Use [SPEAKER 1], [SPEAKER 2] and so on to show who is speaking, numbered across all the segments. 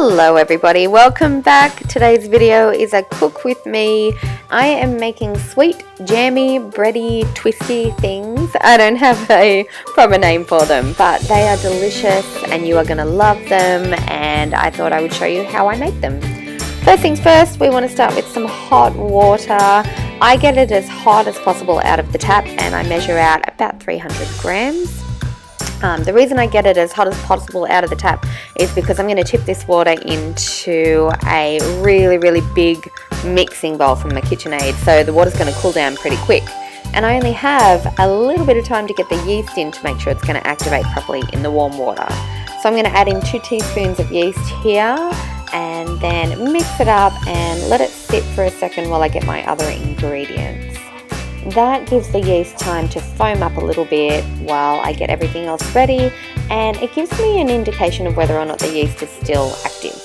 [SPEAKER 1] Hello everybody, welcome back. Today's video is a cook with me. I am making sweet, jammy, bready, twisty things. I don't have a proper name for them, but they are delicious and you are going to love them, and I thought I would show you how I make them. First things first, we want to start with some hot water. I get it as hot as possible out of the tap and I measure out about 300 grams. The reason I get it as hot as possible out of the tap is because I'm going to tip this water into a really big mixing bowl from my KitchenAid, so the water's going to cool down pretty quick. And I only have a little bit of time to get the yeast in to make sure it's going to activate properly in the warm water. So I'm going to add in 2 teaspoons of yeast here and then mix it up and let it sit for a second while I get my other ingredients. That gives the yeast time to foam up a little bit while I get everything else ready, and it gives me an indication of whether or not the yeast is still active.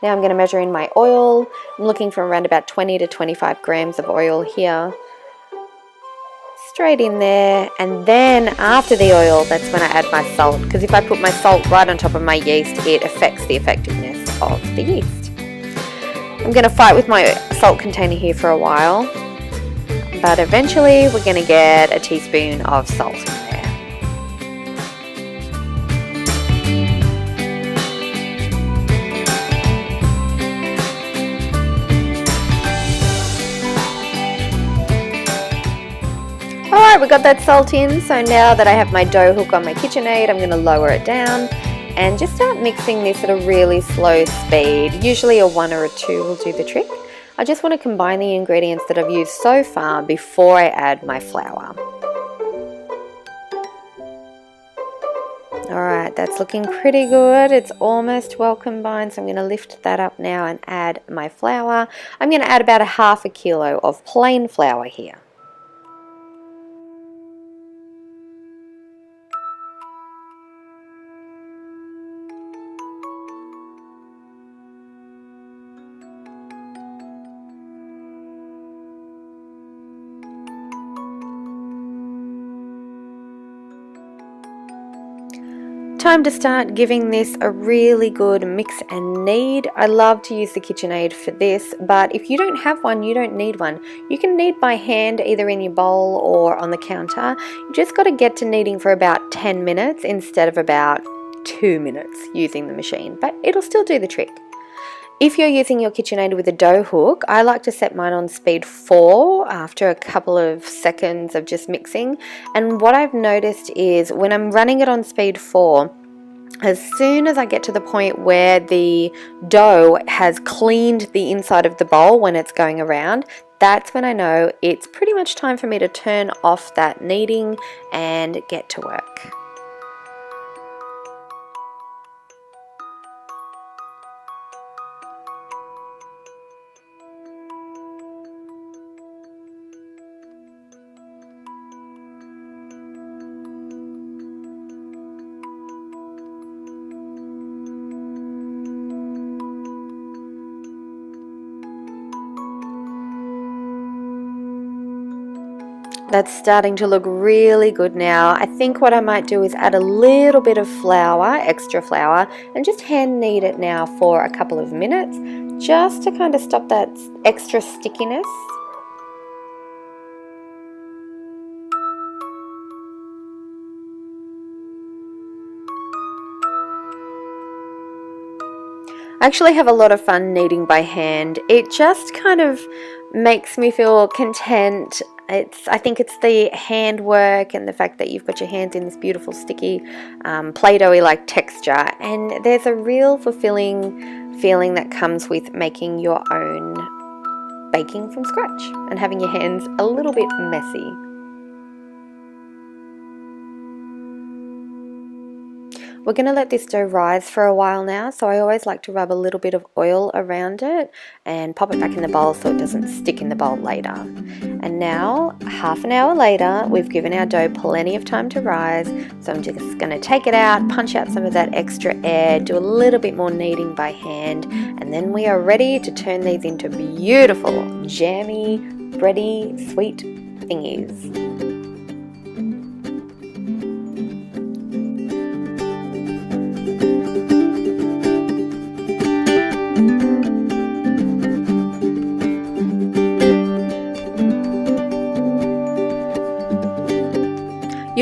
[SPEAKER 1] Now I'm going to measure in my oil. I'm looking for around about 20 to 25 grams of oil here. Straight in there, and then after the oil, that's when I add my salt, because if I put my salt right on top of my yeast, it affects the effectiveness of the yeast. I'm going to fight with my salt container here for a while, but eventually we're going to get a teaspoon of salt in there. Alright, we got that salt in, so now that I have my dough hook on my KitchenAid, I'm going to lower it down and just start mixing this at a really slow speed. Usually a 1 or a 2 will do the trick. I just want to combine the ingredients that I've used so far before I add my flour. Alright, that's looking pretty good. It's almost well combined, so I'm going to lift that up now and add my flour. I'm going to add about a half a kilo of plain flour here. Time to start giving this a really good mix and knead. I love to use the KitchenAid for this, but if you don't have one, you don't need one. You can knead by hand either in your bowl or on the counter. You just got to get to kneading for about 10 minutes instead of about 2 minutes using the machine, but it'll still do the trick. If you're using your KitchenAid with a dough hook, I like to set mine on speed 4 after a couple of seconds of just mixing. And what I've noticed is when I'm running it on speed 4, as soon as I get to the point where the dough has cleaned the inside of the bowl when it's going around, that's when I know it's pretty much time for me to turn off that kneading and get to work. That's starting to look really good now. I think what I might do is add a little bit of flour, extra flour, and just hand knead it now for a couple of minutes, just to kind of stop that extra stickiness. I actually have a lot of fun kneading by hand. It just kind of makes me feel content. I think it's the handwork and the fact that you've got your hands in this beautiful sticky Play-Doh-y like texture, and there's a real fulfilling feeling that comes with making your own baking from scratch and having your hands a little bit messy. We're going to let this dough rise for a while now, so I always like to rub a little bit of oil around it and pop it back in the bowl so it doesn't stick in the bowl later. And now, half an hour later, we've given our dough plenty of time to rise, so I'm just going to take it out, punch out some of that extra air, do a little bit more kneading by hand, and then we are ready to turn these into beautiful, jammy, bready, sweet thingies.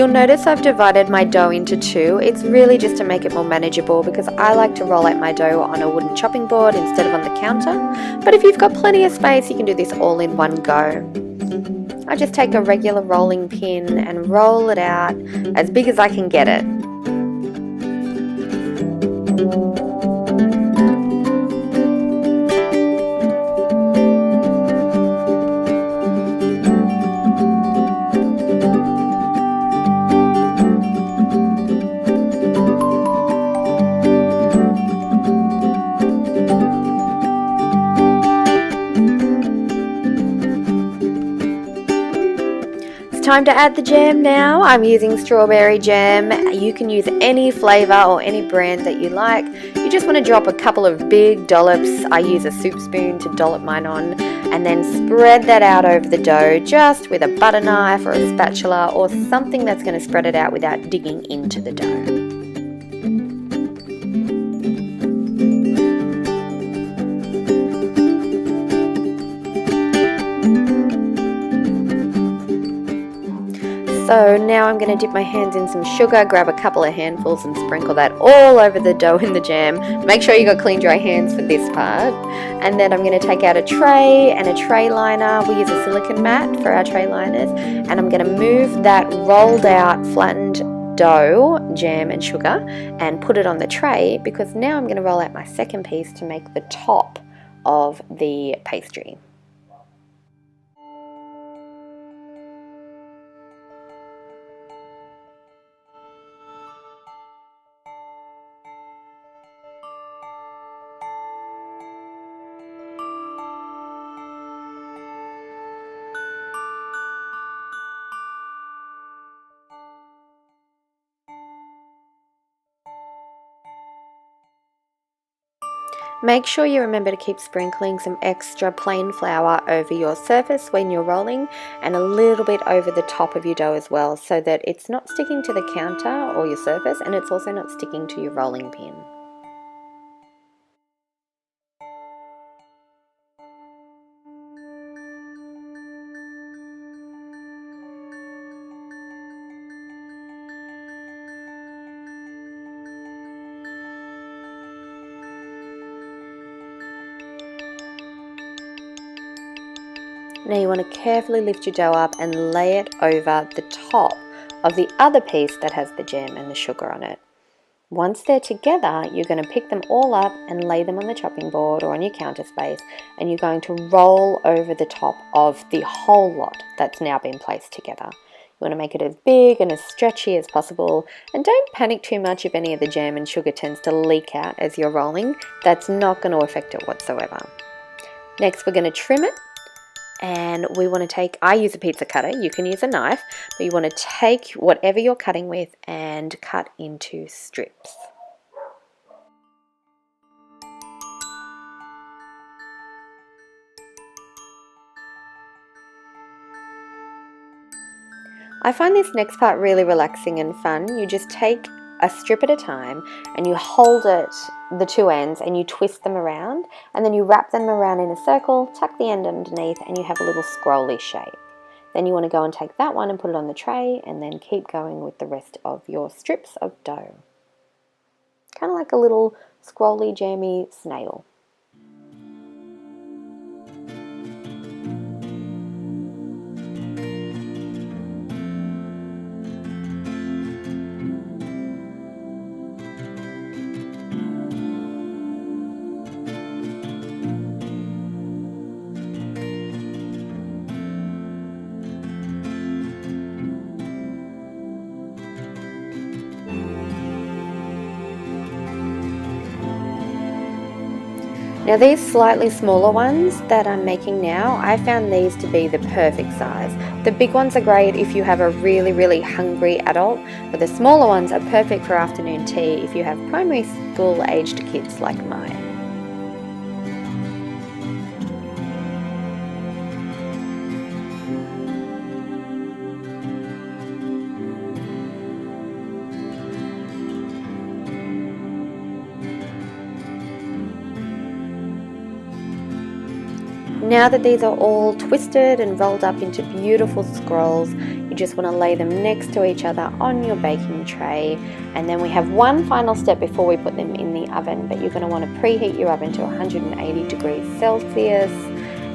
[SPEAKER 1] You'll notice I've divided my dough into two. It's really just to make it more manageable because I like to roll out my dough on a wooden chopping board instead of on the counter. But if you've got plenty of space, you can do this all in one go. I just take a regular rolling pin and roll it out as big as I can get it. Time to add the jam now. I'm using strawberry jam. You can use any flavor or any brand that you like. You just want to drop a couple of big dollops. I use a soup spoon to dollop mine on, and then spread that out over the dough just with a butter knife or a spatula or something that's going to spread it out without digging into the dough. So now I'm going to dip my hands in some sugar, grab a couple of handfuls and sprinkle that all over the dough in the jam. Make sure you got clean dry hands for this part. And then I'm going to take out a tray and a tray liner. We use a silicone mat for our tray liners. And I'm going to move that rolled out flattened dough, jam and sugar and put it on the tray because now I'm going to roll out my second piece to make the top of the pastry. Make sure you remember to keep sprinkling some extra plain flour over your surface when you're rolling and a little bit over the top of your dough as well so that it's not sticking to the counter or your surface and it's also not sticking to your rolling pin. Now you want to carefully lift your dough up and lay it over the top of the other piece that has the jam and the sugar on it. Once they're together, you're going to pick them all up and lay them on the chopping board or on your counter space, and you're going to roll over the top of the whole lot that's now been placed together. You want to make it as big and as stretchy as possible, and don't panic too much if any of the jam and sugar tends to leak out as you're rolling. That's not going to affect it whatsoever. Next, we're going to trim it. And we want to take, I use a pizza cutter, you can use a knife, but you want to take whatever you're cutting with and cut into strips. I find this next part really relaxing and fun. You just take a strip at a time and you hold it, the two ends, and you twist them around and then you wrap them around in a circle, tuck the end underneath, and you have a little scrolly shape. Then you want to go and take that one and put it on the tray and then keep going with the rest of your strips of dough. Kind of like a little scrolly jammy snail. Now these slightly smaller ones that I'm making now, I found these to be the perfect size. The big ones are great if you have a really hungry adult, but the smaller ones are perfect for afternoon tea if you have primary school aged kids like mine. Now that these are all twisted and rolled up into beautiful scrolls, you You just want to lay them next to each other on your baking tray, and then we have one final step before we put them in the oven, but you're going to want to preheat your oven to 180 degrees Celsius,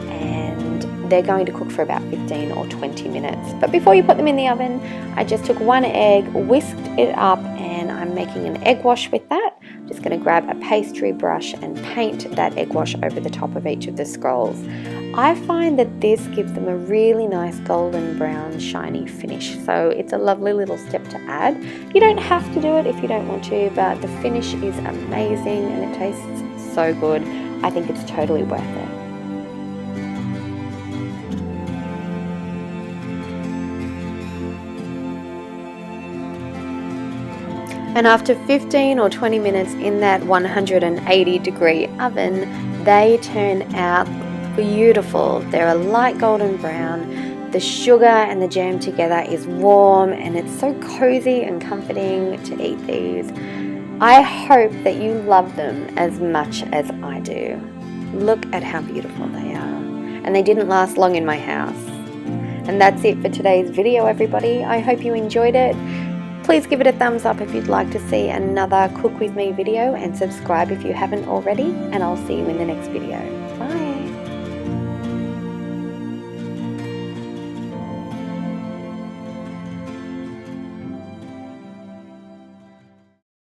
[SPEAKER 1] and they're going to cook for about 15 or 20 minutes. But before you put them in the oven, I just took one egg, whisked it up, and I'm making an egg wash with that. I'm just going to grab a pastry brush and paint that egg wash over the top of each of the scrolls. I find that this gives them a really nice golden brown shiny finish, so it's a lovely little step to add. You don't have to do it if you don't want to, but the finish is amazing and it tastes so good. I think it's totally worth it. And after 15 or 20 minutes in that 180 degree oven, they turn out beautiful. They're a light golden brown. The sugar and the jam together is warm, and it's so cozy and comforting to eat these. I hope that you love them as much as I do. Look at how beautiful they are. And they didn't last long in my house. And that's it for today's video, everybody. I hope you enjoyed it. Please give it a thumbs up if you'd like to see another Cook With Me video, and subscribe if you haven't already, and I'll see you in the next video. Bye!